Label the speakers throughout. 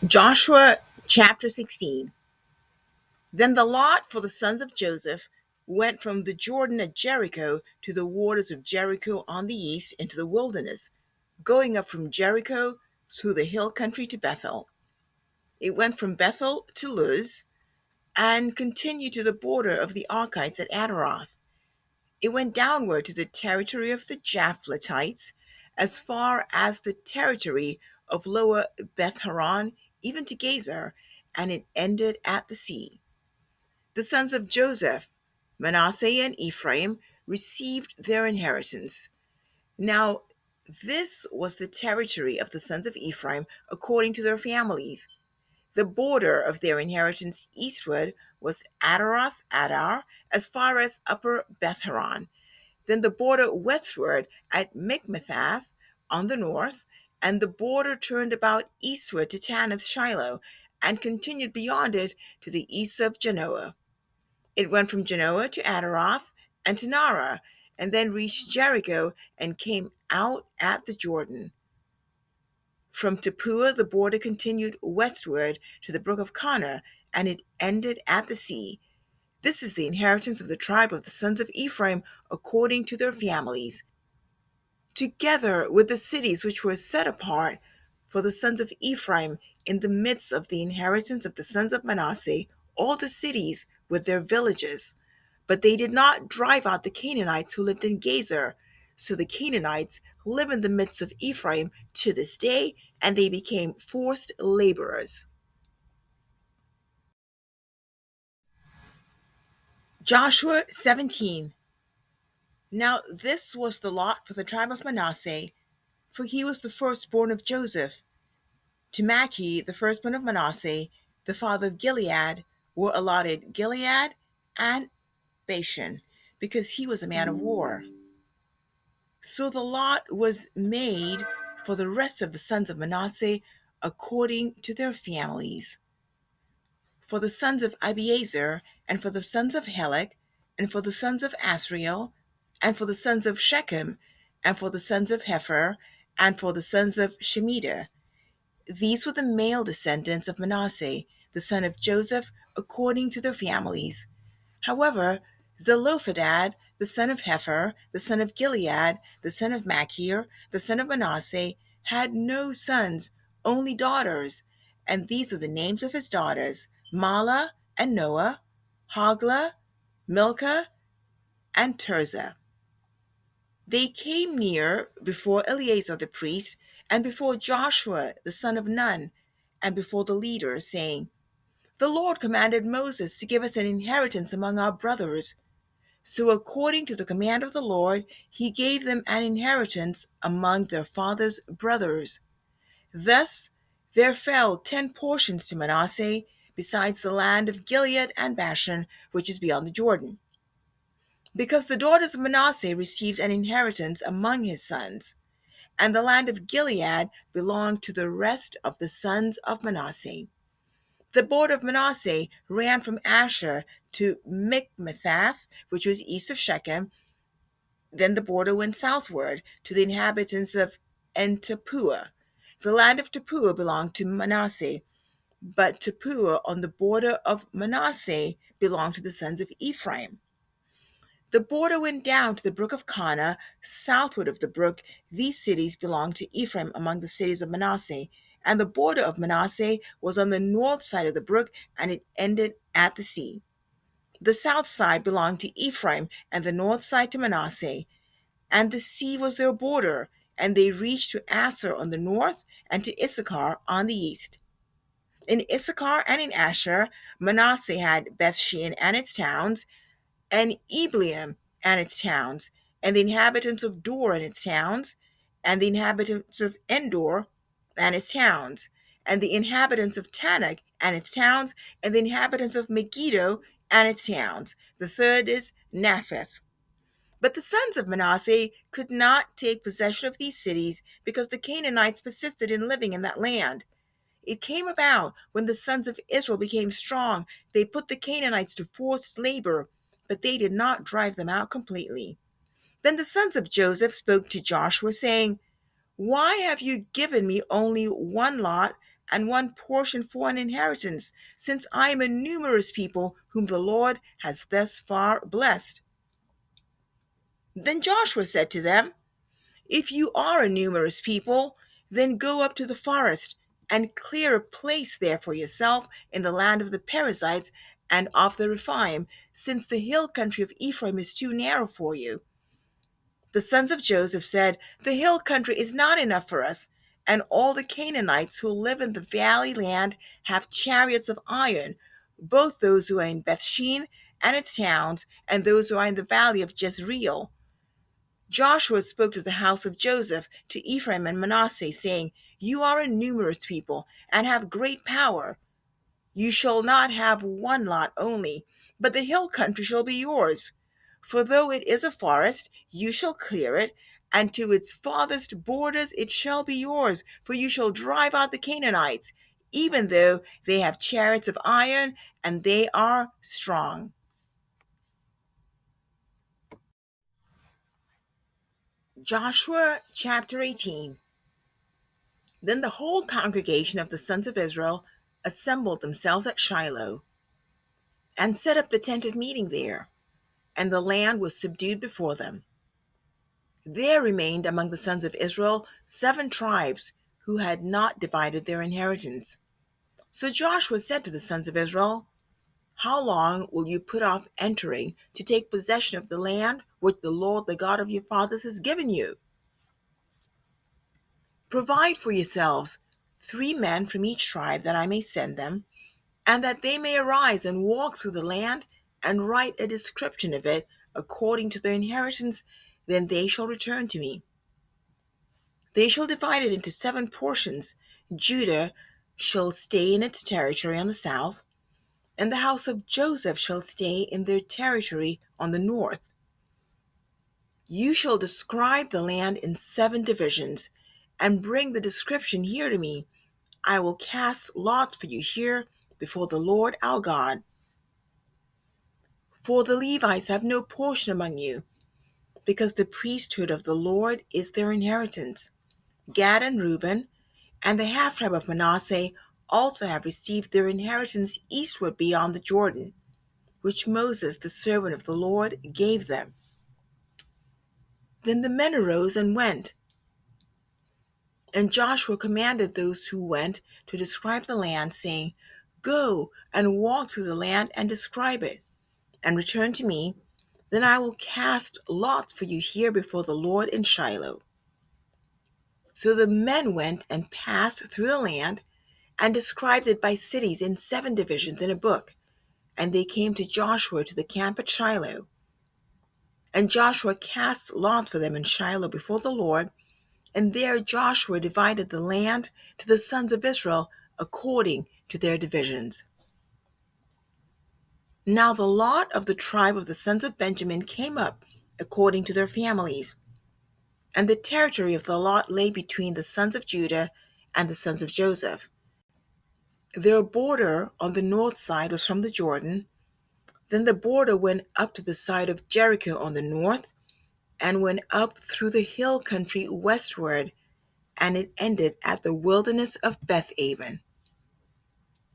Speaker 1: Joshua chapter 16. Then the lot for the sons of Joseph went from the Jordan at Jericho to the waters of Jericho on the east into the wilderness, going up from Jericho through the hill country to Bethel. It went from Bethel to Luz and continued to the border of the Archites at Adaroth. It went downward to the territory of the Japhletites as far as the territory of Lower Beth Horon, even to Gezer, and it ended at the sea. The sons of Joseph, Manasseh and Ephraim, received their inheritance. Now, this was the territory of the sons of Ephraim according to their families. The border of their inheritance eastward was Adaroth Adar as far as Upper Beth Horon, then the border westward at Michmethath on the north, and the border turned about eastward to Tanath Shiloh, and continued beyond it to the east of Genoa. It went from Genoa to Adaroth and to Nara, and then reached Jericho and came out at the Jordan. From Tapua the border continued westward to the brook of Kana, and it ended at the sea. This is the inheritance of the tribe of the sons of Ephraim according to their families, together with the cities which were set apart for the sons of Ephraim in the midst of the inheritance of the sons of Manasseh, all the cities with their villages. But they did not drive out the Canaanites who lived in Gezer. So the Canaanites live in the midst of Ephraim to this day, and they became forced laborers. Joshua 17. Now this was the lot for the tribe of Manasseh, for he was the firstborn of Joseph. To Machir, the firstborn of Manasseh, the father of Gilead, were allotted Gilead and Bashan, because he was a man of war. So the lot was made for the rest of the sons of Manasseh according to their families. For the sons of Abiezer, and for the sons of Helek, and for the sons of Asriel, and for the sons of Shechem, and for the sons of Hepher, and for the sons of Shemida. These were the male descendants of Manasseh, the son of Joseph, according to their families. However, Zelophehad, the son of Hepher, the son of Gilead, the son of Machir, the son of Manasseh, had no sons, only daughters. And these are the names of his daughters: Mala and Noah, Hoglah, Milcah, and Tirzah. They came near before Eleazar the priest, and before Joshua the son of Nun, and before the leaders, saying, The Lord commanded Moses to give us an inheritance among our brothers. So according to the command of the Lord, he gave them an inheritance among their father's brothers. Thus there fell 10 portions to Manasseh, besides the land of Gilead and Bashan, which is beyond the Jordan, because the daughters of Manasseh received an inheritance among his sons, and the land of Gilead belonged to the rest of the sons of Manasseh. The border of Manasseh ran from Asher to Michmethath, which was east of Shechem. Then the border went southward to the inhabitants of En-Tappuah. The land of Tappuah belonged to Manasseh, but Tappuah on the border of Manasseh belonged to the sons of Ephraim. The border went down to the brook of Kana. Southward of the brook, these cities belonged to Ephraim among the cities of Manasseh. And the border of Manasseh was on the north side of the brook, and it ended at the sea. The south side belonged to Ephraim, and the north side to Manasseh. And the sea was their border, and they reached to Asher on the north, and to Issachar on the east. In Issachar and in Asher, Manasseh had Bethshean and its towns, and Ebleam and its towns, and the inhabitants of Dor and its towns, and the inhabitants of Endor and its towns, and the inhabitants of Tanakh and its towns, and the inhabitants of Megiddo and its towns. The third is Naphath. But the sons of Manasseh could not take possession of these cities because the Canaanites persisted in living in that land. It came about when the sons of Israel became strong, they put the Canaanites to forced labor, but they did not drive them out completely. Then the sons of Joseph spoke to Joshua, saying, Why have you given me only one lot and one portion for an inheritance, since I am a numerous people whom the Lord has thus far blessed. Then Joshua said to them, If you are a numerous people, then go up to the forest and clear a place there for yourself in the land of the Perizzites and of the Rephaim, since the hill country of Ephraim is too narrow for you. The sons of Joseph said, The hill country is not enough for us, and all the Canaanites who live in the valley land have chariots of iron, both those who are in Bethshean and its towns, and those who are in the valley of Jezreel. Joshua spoke to the house of Joseph, to Ephraim and Manasseh, saying, You are a numerous people, and have great power. You shall not have one lot only, but the hill country shall be yours. For though it is a forest, you shall clear it, and to its farthest borders it shall be yours, for you shall drive out the Canaanites, even though they have chariots of iron, and they are strong. Joshua chapter 18. Then the whole congregation of the sons of Israel assembled themselves at Shiloh, and set up the tent of meeting there, and the land was subdued before them. There remained among the sons of Israel 7 tribes who had not divided their inheritance. So Joshua said to the sons of Israel, How long will you put off entering to take possession of the land which the Lord, the God of your fathers, has given you? Provide for yourselves 3 men from each tribe, that I may send them, and that they may arise and walk through the land and write a description of it according to their inheritance. Then they shall return to me. They shall divide it into 7 portions. Judah shall stay in its territory on the south, and the house of Joseph shall stay in their territory on the north. You shall describe the land in 7 divisions, and bring the description here to me. I will cast lots for you here before the Lord our God. For the Levites have no portion among you, because the priesthood of the Lord is their inheritance. Gad and Reuben, and the half tribe of Manasseh also have received their inheritance eastward beyond the Jordan, which Moses, the servant of the Lord, gave them. Then the men arose and went, and Joshua commanded those who went to describe the land, saying, Go and walk through the land and describe it, and return to me. Then I will cast lots for you here before the Lord in Shiloh. So the men went and passed through the land, and described it by cities in 7 divisions in a book. And they came to Joshua to the camp at Shiloh. And Joshua cast lots for them in Shiloh before the Lord, and there Joshua divided the land to the sons of Israel according to their divisions. Now the lot of the tribe of the sons of Benjamin came up according to their families, and the territory of the lot lay between the sons of Judah and the sons of Joseph. Their border on the north side was from the Jordan. Then the border went up to the side of Jericho on the north, and went up through the hill country westward, and it ended at the wilderness of Bethaven.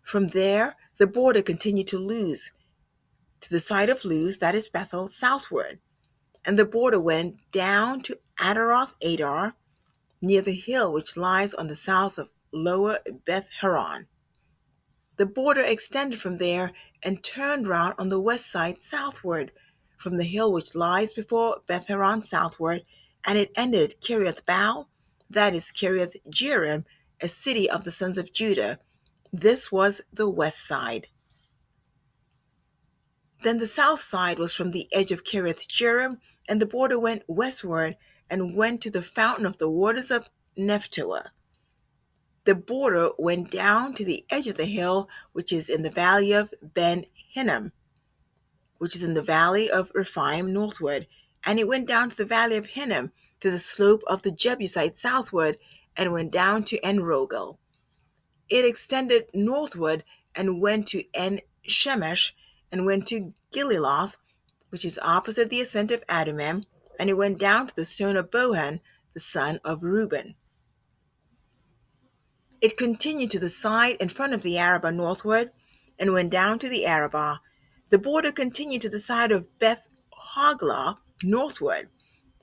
Speaker 1: From there, the border continued to Luz, to the side of Luz, that is Bethel, southward, and the border went down to Adaroth Adar, near the hill which lies on the south of Lower Beth Horon. The border extended from there and turned round on the west side southward, from the hill which lies before Beth Horon southward, and it ended at Kiriath Baal, that is Kiriath Jearim, a city of the sons of Judah. This was the west side. Then the south side was from the edge of Kiriath Jearim, and the border went westward and went to the fountain of the waters of Nephtoah. The border went down to the edge of the hill, which is in the valley of Ben Hinnom, which is in the valley of Rephaim northward, and it went down to the valley of Hinnom, to the slope of the Jebusites southward, and went down to En Rogel. It extended northward and went to En Shemesh, and went to Gililoth, which is opposite the ascent of Adumim, and it went down to the stone of Bohan, the son of Reuben. It continued to the side in front of the Arabah northward and went down to the Arabah. The border continued to the side of Beth Hogla northward,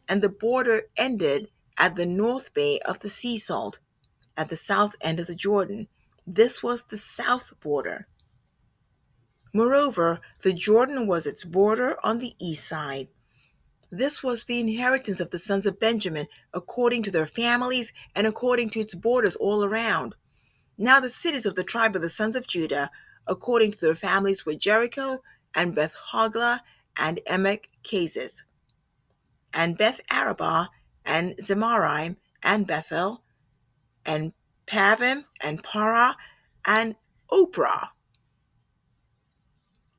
Speaker 1: and the border ended at the north bay of the sea salt, at the south end of the Jordan. This was the south border. Moreover, the Jordan was its border on the east side. This was the inheritance of the sons of Benjamin, according to their families and according to its borders all around. Now the cities of the tribe of the sons of Judah, according to their families, were Jericho, and Beth Hogla, and Emek Keziz, and Beth Arabah, and Zemaraim, and Bethel, and Pavim, and Para, and Oprah,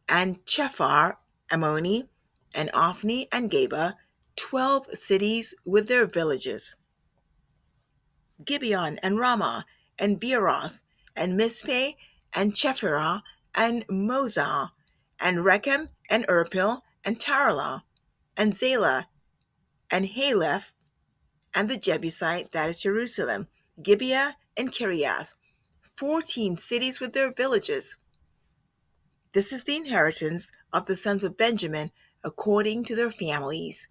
Speaker 1: and Chephar, Ammoni, and Ophni, and Geba, 12 cities with their villages. Gibeon, and Ramah, and Beeroth, and Mizpeh, and Chephirah, and Mozah, and Rechem, and Irpil, and Taralah, and Zela, and Haleph, and the Jebusite, that is Jerusalem, Gibeah, and Kiriath, 14 cities with their villages. This is the inheritance of the sons of Benjamin according to their families.